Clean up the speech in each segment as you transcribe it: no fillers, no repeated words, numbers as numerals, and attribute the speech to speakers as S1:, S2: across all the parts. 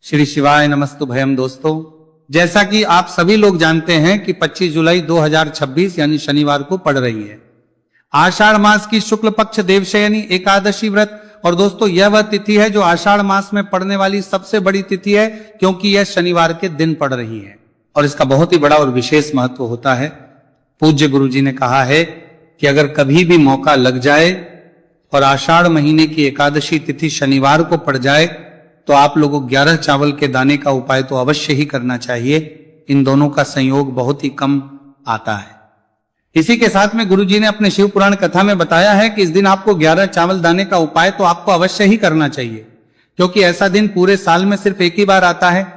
S1: श्री शिवाय नमस्तु भयम। दोस्तों, जैसा कि आप सभी लोग जानते हैं कि 25 जुलाई 2026 यानी शनिवार को पड़ रही है आषाढ़ मास की शुक्ल पक्ष देवशयनी एकादशी व्रत। और दोस्तों, यह वह तिथि है जो आषाढ़ मास में पड़ने वाली सबसे बड़ी तिथि है, क्योंकि यह शनिवार के दिन पड़ रही है और इसका बहुत ही बड़ा और विशेष महत्व होता है। पूज्य गुरु जी ने कहा है कि अगर कभी भी मौका लग जाए और आषाढ़ महीने की एकादशी तिथि शनिवार को पड़ जाए तो आप लोगों को 11 चावल के दाने का उपाय तो अवश्य ही करना चाहिए। इन दोनों का संयोग बहुत ही कम आता है। इसी के साथ में गुरुजी ने अपने शिव पुराण कथा में बताया है कि इस दिन आपको 11 चावल दाने का उपाय तो आपको अवश्य ही करना चाहिए, क्योंकि ऐसा दिन पूरे साल में सिर्फ एक ही बार आता है।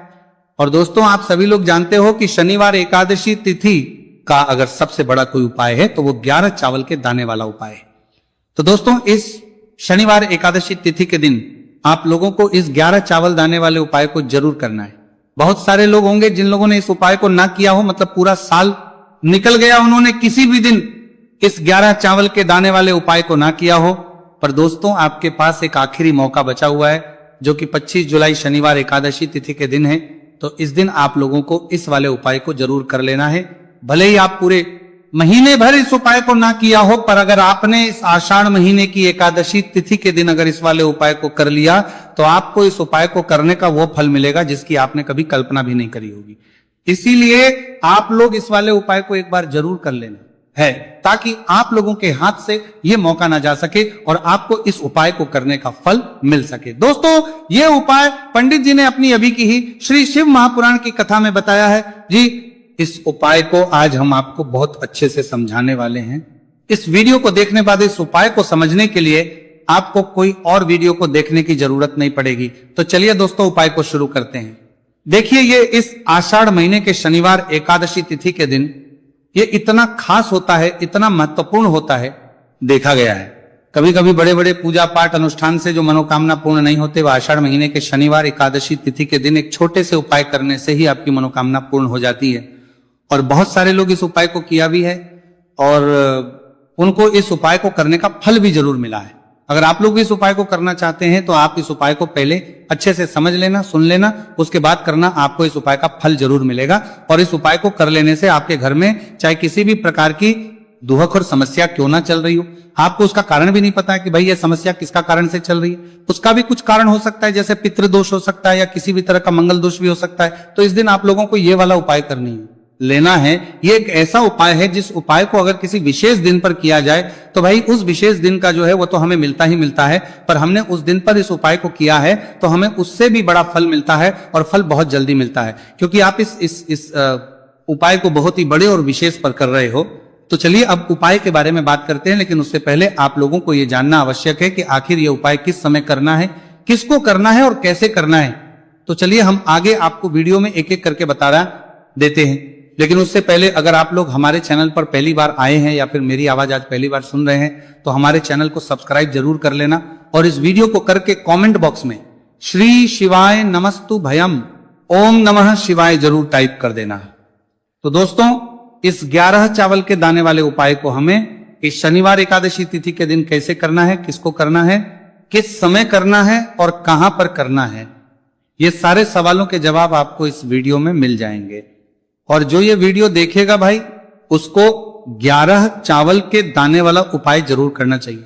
S1: और दोस्तों, आप सभी लोग जानते हो कि शनिवार एकादशी तिथि का अगर सबसे बड़ा कोई उपाय है तो वो 11 चावल के दाने वाला उपाय है। तो दोस्तों, इस शनिवार एकादशी तिथि के दिन आप लोगों को इस 11 चावल दाने वाले उपाय को जरूर करना है। बहुत सारे लोग होंगे जिन लोगों ने इस उपाय को ना किया हो, मतलब पूरा साल निकल गया, उन्होंने किसी भी दिन इस 11 चावल के दाने वाले उपाय को ना किया हो। पर दोस्तों, आपके पास एक आखिरी मौका बचा हुआ है, जो कि 25 जुलाई शनिवार एकादशी तिथि के दिन है। तो इस दिन आप लोगों को इस वाले उपाय को जरूर कर लेना है। भले ही आप पूरे महीने भर इस उपाय को ना किया हो, पर अगर आपने इस आषाढ़ महीने की एकादशी तिथि के दिन अगर इस वाले उपाय को कर लिया तो आपको इस उपाय को करने का वो फल मिलेगा जिसकी आपने कभी कल्पना भी नहीं करी होगी। इसीलिए आप लोग इस वाले उपाय को एक बार जरूर कर लेना है, ताकि आप लोगों के हाथ से ये मौका ना जा सके और आपको इस उपाय को करने का फल मिल सके। दोस्तों, ये उपाय पंडित जी ने अपनी अभी की ही श्री शिव महापुराण की कथा में बताया है जी। इस उपाय को आज हम आपको बहुत अच्छे से समझाने वाले हैं। इस वीडियो को देखने बाद इस उपाय को समझने के लिए आपको कोई और वीडियो को देखने की जरूरत नहीं पड़ेगी। तो चलिए दोस्तों, उपाय को शुरू करते हैं। देखिए, ये इस आषाढ़ महीने के शनिवार एकादशी तिथि के दिन ये इतना खास होता है, इतना महत्वपूर्ण होता है, देखा गया है। कभी कभी बड़े बड़े पूजा पाठ अनुष्ठान से जो मनोकामना पूर्ण नहीं होते, वह आषाढ़ महीने के शनिवार एकादशी तिथि के दिन एक छोटे से उपाय करने से ही आपकी मनोकामना पूर्ण हो जाती है। और बहुत सारे लोग इस उपाय को किया भी है और उनको इस उपाय को करने का फल भी जरूर मिला है। अगर आप लोग इस उपाय को करना चाहते हैं तो आप इस उपाय को पहले अच्छे से समझ लेना, सुन लेना, उसके बाद करना। आपको इस उपाय का फल जरूर मिलेगा और इस उपाय को कर लेने से आपके घर में चाहे किसी भी प्रकार की दुहक और समस्या क्यों ना चल रही हो, आपको उसका कारण भी नहीं पता है कि भाई ये समस्या किसका कारण से चल रही है, उसका भी कुछ कारण हो सकता है, जैसे पितृदोष हो सकता है या किसी भी तरह का मंगल दोष भी हो सकता है। तो इस दिन आप लोगों को ये वाला उपाय करनी है, लेना है। ये एक ऐसा उपाय है जिस उपाय को अगर किसी विशेष दिन पर किया जाए तो भाई उस विशेष दिन का जो है वो तो हमें मिलता ही मिलता है, पर हमने उस दिन पर इस उपाय को किया है तो हमें उससे भी बड़ा फल मिलता है और फल बहुत जल्दी मिलता है, क्योंकि आप इस उपाय को बहुत ही बड़े और विशेष पर कर रहे हो। तो चलिए अब उपाय के बारे में बात करते हैं, लेकिन उससे पहले आप लोगों को यह जानना आवश्यक है कि आखिर यह उपाय किस समय करना है, किसको करना है और कैसे करना है। तो चलिए हम आगे आपको वीडियो में एक एक करके बता देते हैं। लेकिन उससे पहले अगर आप लोग हमारे चैनल पर पहली बार आए हैं या फिर मेरी आवाज आज पहली बार सुन रहे हैं तो हमारे चैनल को सब्सक्राइब जरूर कर लेना और इस वीडियो को करके कमेंट बॉक्स में श्री शिवाय नमस्तु भयम ओम नमः शिवाय जरूर टाइप कर देना। तो दोस्तों, इस 11 चावल के दाने वाले उपाय को हमें इस शनिवार एकादशी तिथि के दिन कैसे करना है, किसको करना है, किस समय करना है और कहां पर करना है, ये सारे सवालों के जवाब आपको इस वीडियो में मिल जाएंगे। और जो ये वीडियो देखेगा भाई, उसको 11 चावल के दाने वाला उपाय जरूर करना चाहिए,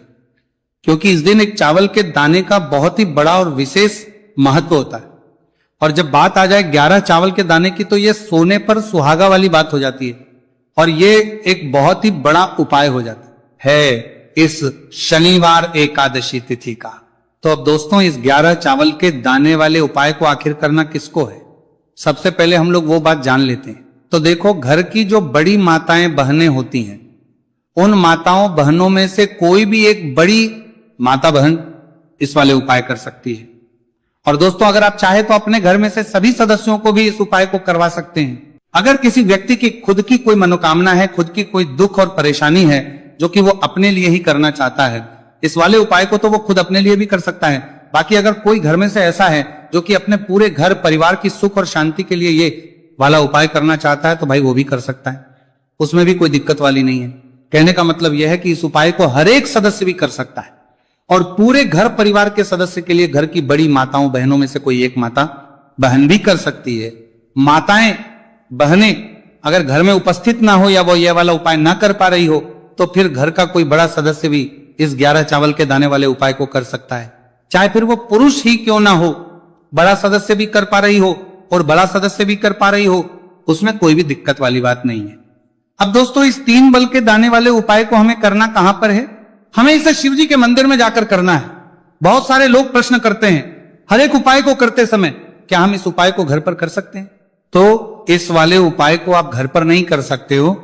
S1: क्योंकि इस दिन एक चावल के दाने का बहुत ही बड़ा और विशेष महत्व होता है। और जब बात आ जाए 11 चावल के दाने की तो ये सोने पर सुहागा वाली बात हो जाती है और ये एक बहुत ही बड़ा उपाय हो जाता है इस शनिवार एकादशी तिथि का। तो अब दोस्तों, इस 11 चावल के दाने वाले उपाय को आखिर करना किसको है, सबसे पहले हम लोग वो बात जान लेते हैं। तो देखो, घर की जो बड़ी माताएं बहनें होती हैं, उन माताओं बहनों में से कोई भी एक बड़ी माता बहन इस वाले उपाय कर सकती है। और दोस्तों, अगर आप चाहे तो अपने घर में से सभी सदस्यों को भी इस उपाय को करवा सकते हैं। अगर किसी व्यक्ति की खुद की कोई मनोकामना है, खुद की कोई दुख और परेशानी है जो कि वो अपने लिए ही करना चाहता है, इस वाले उपाय को तो वो खुद अपने लिए भी कर सकता है। बाकी अगर कोई घर में से ऐसा है जो कि अपने पूरे घर परिवार की सुख और शांति के लिए ये वाला उपाय करना चाहता है तो भाई वो भी कर सकता है, उसमें भी कोई दिक्कत वाली नहीं है। कहने का मतलब यह है कि इस उपाय को हर एक सदस्य भी कर सकता है और पूरे घर परिवार के सदस्य के लिए घर की बड़ी माताओं बहनों में से कोई एक माता बहन भी कर सकती है। माताएं बहनें अगर घर में उपस्थित ना हो या वो ये वाला उपाय ना कर पा रही हो तो फिर घर का कोई बड़ा सदस्य भी इस 11 चावल के दाने वाले उपाय को कर सकता है। चाहे फिर वो पुरुष ही क्यों ना हो, बड़ा सदस्य भी कर पा रही हो और बड़ा सदस्य भी कर पा रही हो, उसमें कोई भी दिक्कत वाली बात नहीं है। अब दोस्तों इस 3 बल के दाने वाले उपाय को हमें करना कहां पर है? हमें इसे शिव जी के मंदिर में जाकर करना है। बहुत सारे लोग प्रश्न करते हैं हर एक उपाय को करते समय, क्या हम इस उपाय को घर पर कर सकते हैं? तो इस वाले उपाय को आप घर पर नहीं कर सकते हो।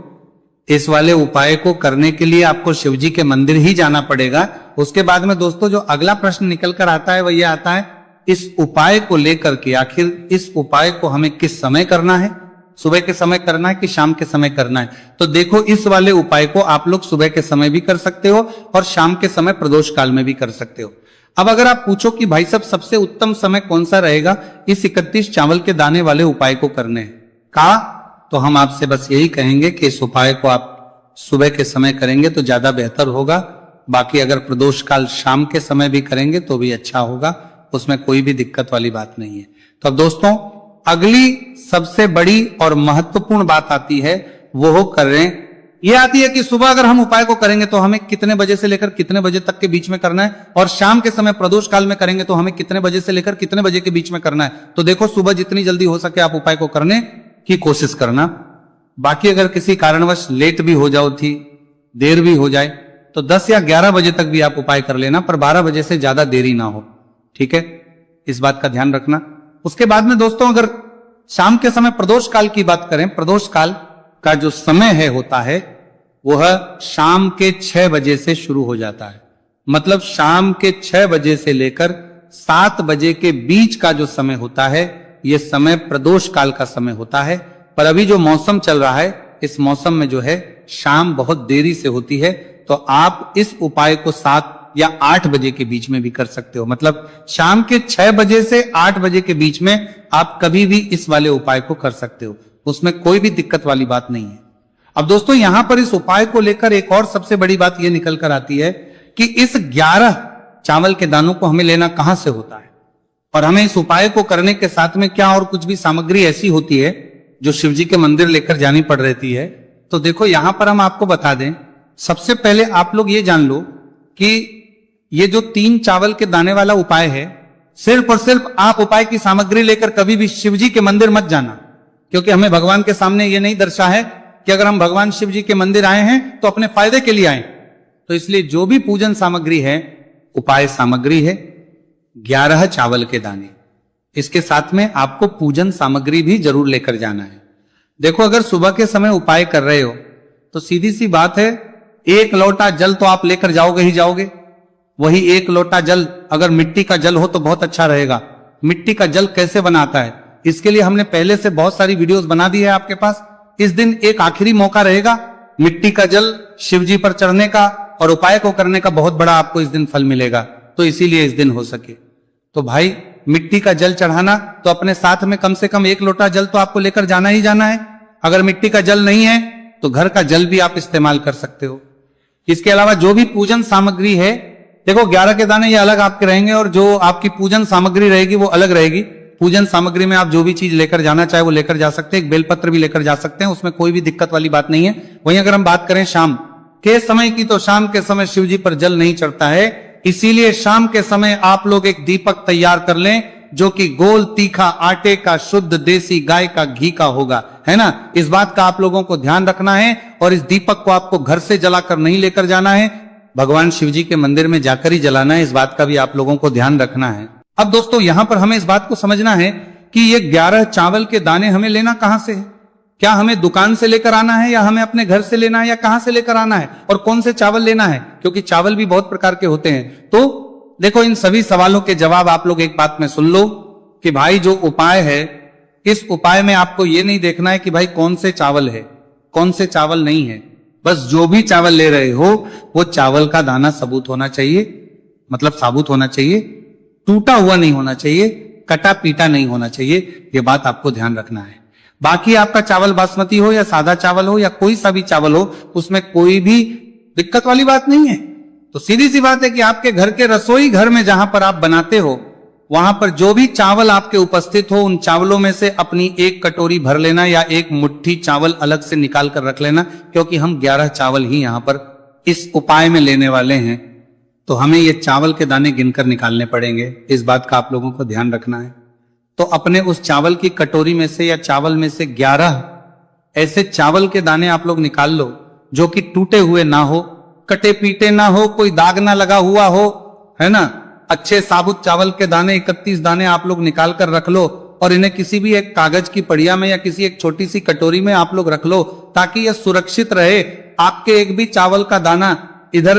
S1: इस वाले उपाय को करने के लिए आपको शिव जी के मंदिर ही जाना पड़ेगा। उसके बाद में दोस्तों जो अगला प्रश्न निकल कर आता है वह यह आता है, इस उपाय को लेकर के आखिर इस उपाय को हमें किस समय करना है? सुबह के समय करना है कि शाम के समय करना है? तो देखो इस वाले उपाय को आप लोग सुबह के समय भी कर सकते हो और शाम के समय प्रदोष काल में भी कर सकते हो। अब अगर आप पूछो कि भाई साहब सबसे उत्तम समय कौन सा रहेगा इस 31 चावल के दाने वाले उपाय को करने का, तो हम आपसे बस यही कहेंगे कि इस उपाय को आप सुबह के समय करेंगे तो ज्यादा बेहतर होगा। बाकी अगर प्रदोष काल शाम के समय भी करेंगे तो भी अच्छा होगा, उसमें कोई भी दिक्कत वाली बात नहीं है। तो अब दोस्तों अगली सबसे बड़ी और महत्वपूर्ण बात आती है, वो कर रहे हैं ये आती है कि सुबह अगर हम उपाय को करेंगे तो हमें कितने बजे से लेकर कितने बजे तक के बीच में करना है, और शाम के समय प्रदोष काल में करेंगे तो हमें कितने बजे से लेकर कितने बजे के बीच में करना है। तो देखो सुबह जितनी जल्दी हो सके आप उपाय को करने की कोशिश करना। बाकी अगर किसी कारणवश लेट भी हो जाओ थी, देर भी हो जाए तो 10 या 11 बजे तक भी आप उपाय कर लेना, पर 12 बजे से ज्यादा देरी ना हो। ठीक है, इस बात का ध्यान रखना। उसके बाद में दोस्तों अगर शाम के समय प्रदोष काल की बात करें, प्रदोष काल का जो समय है होता है वह शाम के 6 बजे से शुरू हो जाता है। मतलब शाम के 6 बजे से लेकर 7 बजे के बीच का जो समय होता है यह समय प्रदोष काल का समय होता है। पर अभी जो मौसम चल रहा है इस मौसम में जो है शाम बहुत देरी से होती है, तो आप इस उपाय को 7 या 8 बजे के बीच में भी कर सकते हो। मतलब शाम के 6 बजे से 8 बजे के बीच में आप कभी भी इस वाले उपाय को कर सकते हो, उसमें कोई भी दिक्कत वाली बात नहीं है। अब दोस्तों यहां पर इस उपाय को लेकर एक और सबसे बड़ी बात यह निकल कर आती है कि इस 11 चावल के दानों को हमें लेना कहां से होता है, और हमें इस उपाय को करने के साथ में क्या और कुछ भी सामग्री ऐसी होती है जो शिव जी के मंदिर लेकर जानी पड़ रहती है। तो देखो यहां पर हम आपको बता दें, सबसे पहले आप लोग ये जान लो कि ये जो 3 चावल के दाने वाला उपाय है, सिर्फ और सिर्फ आप उपाय की सामग्री लेकर कभी भी शिव जी के मंदिर मत जाना, क्योंकि हमें भगवान के सामने ये नहीं दर्शा है कि अगर हम भगवान शिव जी के मंदिर आए हैं तो अपने फायदे के लिए आए। तो इसलिए जो भी पूजन सामग्री है उपाय सामग्री है 11 चावल के दाने, इसके साथ में आपको पूजन सामग्री भी जरूर लेकर जाना है। देखो अगर सुबह के समय उपाय कर रहे हो तो सीधी सी बात है 1 लोटा जल तो आप लेकर जाओगे ही जाओगे। वही 1 लोटा जल अगर मिट्टी का जल हो तो बहुत अच्छा रहेगा। मिट्टी का जल कैसे बनाता है इसके लिए हमने पहले से बहुत सारी वीडियोस बना दी है आपके पास। इस दिन एक आखिरी मौका रहेगा मिट्टी का जल शिव जी पर चढ़ने का और उपाय को करने का, बहुत बड़ा आपको इस दिन फल मिलेगा। तो इसीलिए इस दिन हो सके तो भाई मिट्टी का जल चढ़ाना, तो अपने साथ में कम से कम 1 लोटा जल तो आपको लेकर जाना ही जाना है। अगर मिट्टी का जल नहीं है तो घर का जल भी आप इस्तेमाल कर सकते हो। इसके अलावा जो भी पूजन सामग्री है, देखो 11 के दाने ये अलग आपके रहेंगे और जो आपकी पूजन सामग्री रहेगी वो अलग रहेगी। पूजन सामग्री में आप जो भी चीज लेकर जाना चाहे वो लेकर जा सकते हैं, एक बेलपत्र भी लेकर जा सकते हैं, उसमें कोई भी दिक्कत वाली बात नहीं है। वहीं अगर हम बात करें शाम के समय की, तो शाम के समय शिव जी पर जल नहीं चढ़ता है, इसीलिए शाम के समय आप लोग एक दीपक तैयार कर लें जो कि गोल तीखा आटे का शुद्ध देसी गाय का घी का होगा, है ना। इस बात का आप लोगों को ध्यान रखना है और इस दीपक को आपको घर से जलाकर नहीं लेकर जाना है, भगवान शिव जी के मंदिर में जाकर ही जलाना है। इस बात का भी आप लोगों को ध्यान रखना है। अब दोस्तों यहां पर हमें इस बात को समझना है कि ये 11 चावल के दाने हमें लेना कहां से है। क्या हमें दुकान से लेकर आना है या हमें अपने घर से लेना है या कहां से लेकर आना है, और कौन से चावल लेना है, क्योंकि चावल भी बहुत प्रकार के होते हैं। तो देखो इन सभी सवालों के जवाब आप लोग एक बात में सुन लो कि भाई जो उपाय है, इस उपाय में आपको ये नहीं देखना है कि भाई कौन से चावल है कौन से चावल नहीं है। बस जो भी चावल ले रहे हो वो चावल का दाना सबूत होना चाहिए, मतलब साबुत होना चाहिए, टूटा हुआ नहीं होना चाहिए, कटा पीटा नहीं होना चाहिए। ये बात आपको ध्यान रखना है। बाकी आपका चावल बासमती हो या सादा चावल हो या कोई सा भी चावल हो, उसमें कोई भी दिक्कत वाली बात नहीं है। तो सीधी सी बात है कि आपके घर के रसोई घर में जहां पर आप बनाते हो वहां पर जो भी चावल आपके उपस्थित हो, उन चावलों में से अपनी एक कटोरी भर लेना या एक मुट्ठी चावल अलग से निकाल कर रख लेना, क्योंकि हम 11 चावल ही यहां पर इस उपाय में लेने वाले हैं। तो हमें ये चावल के दाने गिनकर निकालने पड़ेंगे, इस बात का आप लोगों को ध्यान रखना है। तो अपने उस चावल की कटोरी में से या चावल में से 11 ऐसे चावल के दाने आप लोग निकाल लो जो कि टूटे हुए ना हो, कटे पीटे ना हो, कोई दाग ना लगा हुआ हो, है ना। अच्छे साबुत चावल के दाने 31 दाने आप लोग निकाल कर रख लो और इन्हें किसी भी एक कागज की पड़िया में या किसी एक छोटी सी कटोरी में आप लोग रख लो, ताकि यह सुरक्षित रहे, आपके एक भी चावल का दाना इधर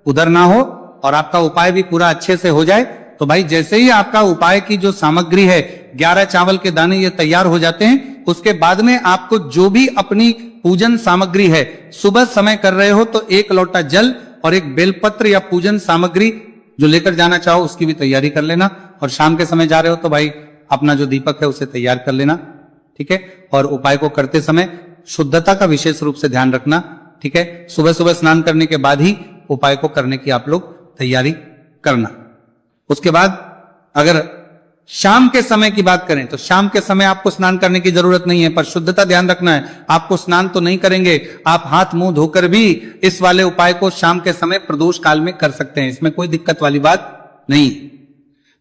S1: उधर ना हो और आपका उपाय भी पूरा अच्छे से हो जाए। तो भाई जैसे ही आपका उपाय की जो सामग्री है 11 चावल के दाने ये तैयार हो जाते हैं, उसके बाद में आपको जो भी अपनी पूजन सामग्री है, सुबह समय कर रहे हो तो 1 लोटा जल और एक बेलपत्र या पूजन सामग्री जो लेकर जाना चाहो उसकी भी तैयारी कर लेना। और शाम के समय जा रहे हो तो भाई अपना जो दीपक है उसे तैयार कर लेना, ठीक है। और उपाय को करते समय शुद्धता का विशेष रूप से ध्यान रखना, ठीक है। सुबह सुबह स्नान करने के बाद ही उपाय को करने की आप लोग तैयारी करना। उसके बाद अगर शाम के समय की बात करें तो शाम के समय आपको स्नान करने की जरूरत नहीं है, पर शुद्धता ध्यान रखना है। आपको स्नान तो नहीं करेंगे, आप हाथ मुंह धोकर भी इस वाले उपाय को शाम के समय प्रदोष काल में कर सकते हैं, इसमें कोई दिक्कत वाली बात नहीं।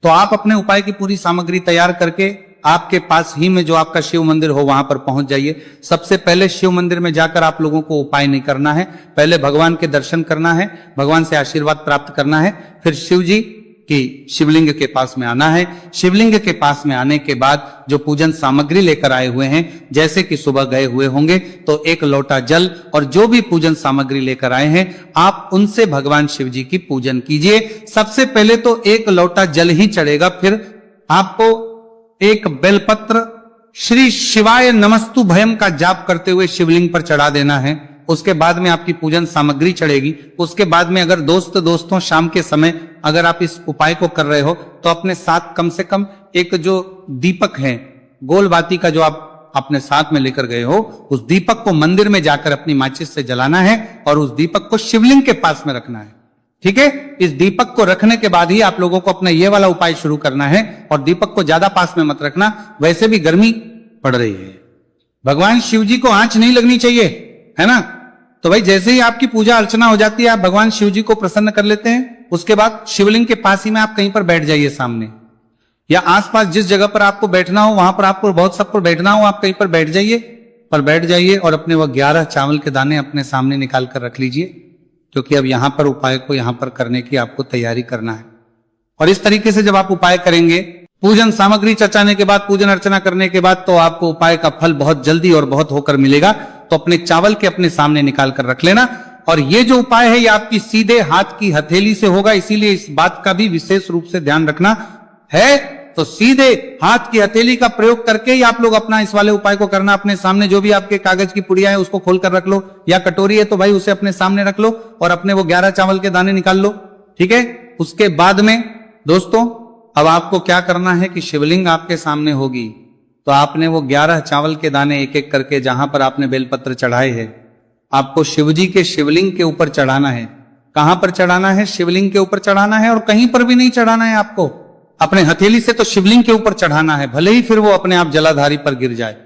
S1: तो आप अपने उपाय की पूरी सामग्री तैयार करके आपके पास ही में जो आपका शिव मंदिर हो वहां पर पहुंच जाइए। सबसे पहले शिव मंदिर में जाकर आप लोगों को उपाय नहीं करना है, पहले भगवान के दर्शन करना है, भगवान से आशीर्वाद प्राप्त करना है, फिर शिव जी कि शिवलिंग के पास में आना है। शिवलिंग के पास में आने के बाद जो पूजन सामग्री लेकर आए हुए हैं, जैसे कि सुबह गए हुए होंगे तो 1 लोटा जल और जो भी पूजन सामग्री लेकर आए हैं आप उनसे भगवान शिव जी की पूजन कीजिए। सबसे पहले तो 1 लोटा जल ही चढ़ेगा, फिर आपको एक बेलपत्र श्री शिवाय नमस्तु भयम का जाप करते हुए शिवलिंग पर चढ़ा देना है। उसके बाद में आपकी पूजन सामग्री चढ़ेगी। उसके बाद में अगर दोस्तों शाम के समय अगर आप इस उपाय को कर रहे हो तो अपने साथ कम से कम एक जो दीपक है, गोल बाती का जो आप अपने साथ में लेकर गए हो, उस दीपक को मंदिर में जाकर अपनी माचिस से जलाना है और उस दीपक को शिवलिंग के पास में रखना है, ठीक है। इस दीपक को रखने के बाद ही आप लोगों को अपना ये वाला उपाय शुरू करना है। और दीपक को ज्यादा पास में मत रखना, वैसे भी गर्मी पड़ रही है, भगवान शिव जी को आंच नहीं लगनी चाहिए, है ना। तो भाई जैसे ही आपकी पूजा अर्चना हो जाती है, आप भगवान शिव जी को प्रसन्न कर लेते हैं। उसके बाद शिवलिंग के पास ही में आप कहीं पर बैठ जाइए सामने, या आसपास जिस जगह पर आपको बैठना हो वहां पर आपको बहुत सबको बैठना हो, आप कहीं पर बैठ जाइए और अपने वो 11 चावल के दाने अपने सामने निकाल कर रख लीजिए, क्योंकि अब यहां पर उपाय को यहां पर करने की आपको तैयारी करना है। और इस तरीके से जब आप उपाय करेंगे, पूजन सामग्री चचाने के बाद, पूजन अर्चना करने के बाद, तो आपको उपाय का फल बहुत जल्दी और बहुत होकर मिलेगा। तो अपने चावल के अपने सामने निकाल कर रख लेना। और ये जो उपाय है ये आपकी सीधे हाथ की हथेली से होगा, इसीलिए इस बात का भी विशेष रूप से ध्यान रखना है। तो सीधे हाथ की हथेली का प्रयोग करके ही आप लोग अपना इस वाले उपाय को करना। अपने सामने जो भी आपके कागज की पुड़िया है उसको खोल कर रख लो, या कटोरी है तो भाई उसे अपने सामने रख लो और अपने वो 11 चावल के दाने निकाल लो, ठीक है। उसके बाद में दोस्तों अब आपको क्या करना है कि शिवलिंग आपके सामने होगी, तो आपने वो 11 चावल के दाने एक एक करके जहां पर आपने बेलपत्र चढ़ाए हैं, आपको शिवजी के शिवलिंग के ऊपर चढ़ाना है। कहां पर चढ़ाना है? शिवलिंग के ऊपर चढ़ाना है, और कहीं पर भी नहीं चढ़ाना है आपको। अपने हथेली से तो शिवलिंग के ऊपर चढ़ाना है, भले ही फिर वो अपने आप जलाधारी पर गिर जाए,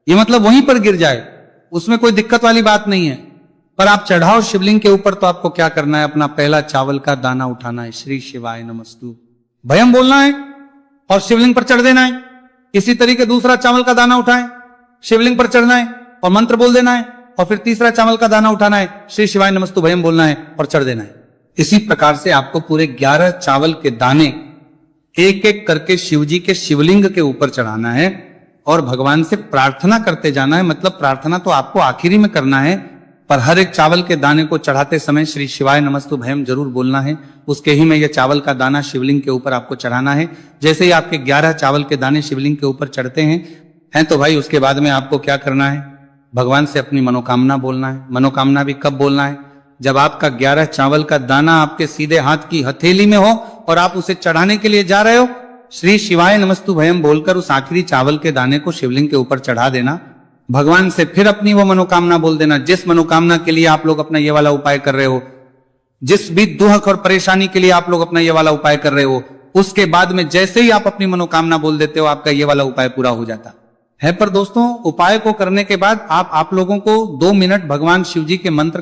S1: ये मतलब वहीं पर गिर जाए, उसमें कोई दिक्कत वाली बात नहीं है। पर आप चढ़ाओ शिवलिंग के ऊपर, तो आपको क्या करना है? अपना पहला चावल का दाना उठाना है, श्री शिवाय नमस्तु भयम बोलना है और शिवलिंग पर चढ़ देना है। इसी तरीके दूसरा चावल का दाना उठाएं, शिवलिंग पर चढ़ना है और मंत्र बोल देना है, और फिर तीसरा चावल का दाना उठाना है, श्री शिवाय नमस्तु भयम बोलना है और चढ़ देना है। इसी प्रकार से आपको पूरे 11 चावल के दाने एक एक करके शिवजी के शिवलिंग के ऊपर चढ़ाना है और भगवान से प्रार्थना करते जाना है। मतलब प्रार्थना तो आपको आखिरी में करना है, पर हर एक चावल के दाने को चढ़ाते समय श्री शिवाय नमस्तु भयम जरूर बोलना है। उसके ही में यह चावल का दाना शिवलिंग के ऊपर आपको चढ़ाना है। जैसे ही आपके 11 चावल के दाने शिवलिंग के ऊपर चढ़ते हैं तो भाई उसके बाद में आपको क्या करना है? भगवान से अपनी मनोकामना बोलना है। मनोकामना भी कब बोलना है? जब आपका 11 चावल का दाना आपके सीधे हाथ की हथेली में हो और आप उसे चढ़ाने के लिए जा रहे हो, श्री शिवाय नमस्तु भयम बोलकर उस आखिरी चावल के दाने को शिवलिंग के ऊपर चढ़ा देना। भगवान से फिर अपनी वो मनोकामना बोल देना, जिस मनोकामना के लिए आप लोग अपना ये वाला उपाय कर रहे हो, जिस भी दुख और परेशानी के लिए आप लोग अपना ये वाला उपाय कर रहे हो, उसके बाद में जैसे ही आप अपनी मनोकामना बोल देते हो, आपका ये वाला उपाय पूरा हो जाता है। पर दोस्तों, उपाय को करने के बाद आप लोगों को 2 मिनट भगवान शिव जी के मंत्र